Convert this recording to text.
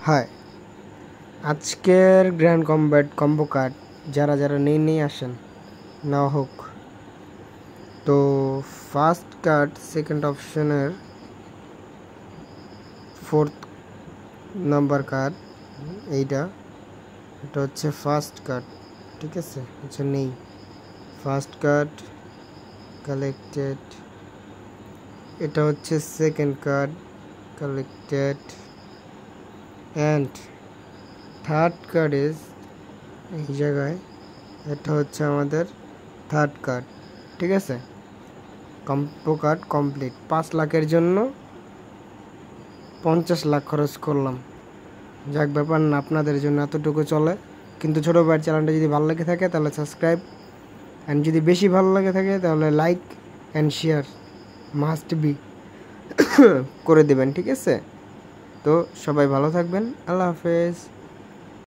High, আজকের grand combat combo card যারা যারা নিয়ে আসেন, নেওয়া হোক। তো ফার্স্ট কার্ড সেকেন্ড অপশনের 4th নাম্বার কার্ড এটা হচ্ছে ফার্স্ট কার্ড, ঠিক আছে। আচ্ছা নেই, ফার্স্ট কার্ড কালেক্টেড। এটা হচ্ছে second card collected and third card is এই জায়গায়। এটা হচ্ছে আমাদের থার্ড কার্ড, ঠিক আছে। Combo card complete. 5 লাখের জন্য 50 লাখ খরচ করলাম। যাক, ব্যাপার না, আপনাদের জন্য এতটুকু চলে। কিন্তু ছোটো ভাইয়ের চ্যানেলটা যদি ভালো লেগে থাকে তাহলে সাবস্ক্রাইব, অ্যান্ড যদি বেশি ভালো লাগে থাকে তাহলে like and share must be করে দেবেন, ঠিক আছে। তো সবাই ভালো থাকবেন, আল্লাহ হাফেজ।